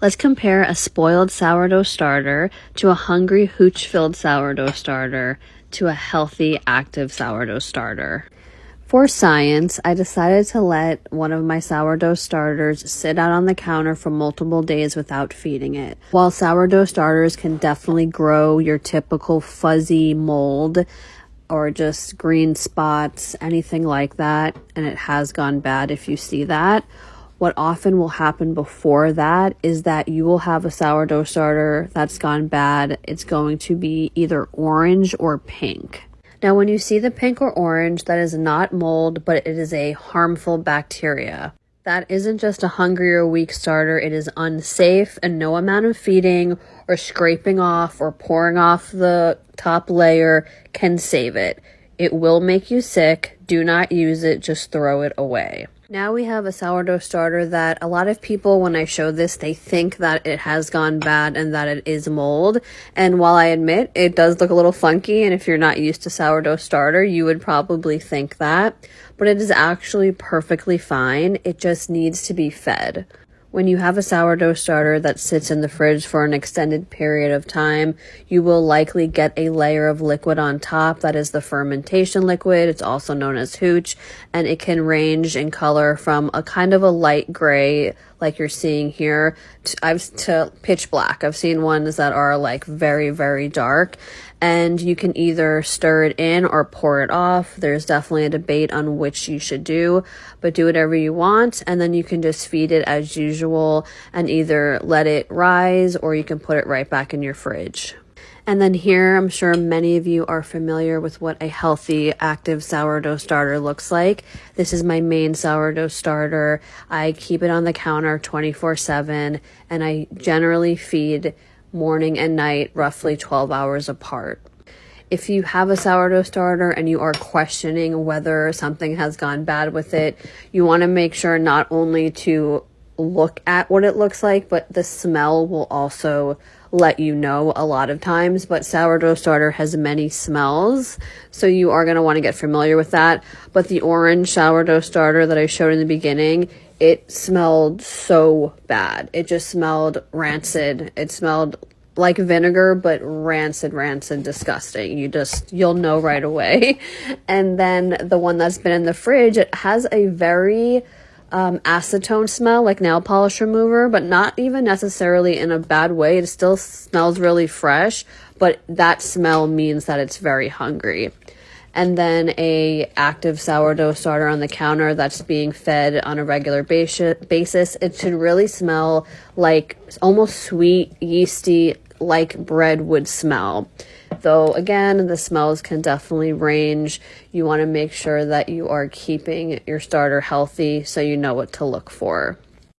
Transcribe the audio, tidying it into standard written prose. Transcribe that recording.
Let's compare a spoiled sourdough starter to a hungry, hooch-filled sourdough starter to a healthy, active sourdough starter. For science, I decided to let one of my sourdough starters sit out on the counter for multiple days without feeding it. While sourdough starters can definitely grow your typical fuzzy mold or just green spots, anything like that, and it has gone bad if you see that, what often will happen before that is that you will have a sourdough starter that's gone bad. It's going to be either orange or pink. Now, when you see the pink or orange, that is not mold, but it is a harmful bacteria. That isn't just a hungry or weak starter. It is unsafe, and no amount of feeding or scraping off or pouring off the top layer can save it. It will make you sick. Do not use it. Just throw it away. Now we have a sourdough starter that a lot of people, when I show this, they think that it has gone bad and that it is mold. And while I admit it does look a little funky, and if you're not used to sourdough starter, you would probably think that, but it is actually perfectly fine. It just needs to be fed. When you have a sourdough starter that sits in the fridge for an extended period of time, you will likely get a layer of liquid on top. That is the fermentation liquid. It's also known as hooch, and it can range in color from a kind of a light gray, like you're seeing here, to pitch black. I've seen ones that are like very, very dark, and you can either stir it in or pour it off. There's definitely a debate on which you should do, but do whatever you want, and then you can just feed it as usual and either let it rise or you can put it right back in your fridge. And then here, I'm sure many of you are familiar with what a healthy, active sourdough starter looks like. This is my main sourdough starter. I keep it on the counter 24/7, and I generally feed morning and night, roughly 12 hours apart. If you have a sourdough starter and you are questioning whether something has gone bad with it, you want to make sure not only to look at what it looks like, but the smell will also let you know a lot of times. But sourdough starter has many smells, so you are going to want to get familiar with that. But the orange sourdough starter that I showed in the beginning, it smelled so bad. It just smelled rancid. It smelled like vinegar, but rancid, disgusting. You'll know right away. And then the one that's been in the fridge, it has a very acetone smell, like nail polish remover, but not even necessarily in a bad way. It still smells really fresh, but that smell means that it's very hungry. And then a active sourdough starter on the counter that's being fed on a regular basis. It should really smell like almost sweet, yeasty, like bread would smell. Though, again, the smells can definitely range. You want to make sure that you are keeping your starter healthy so you know what to look for.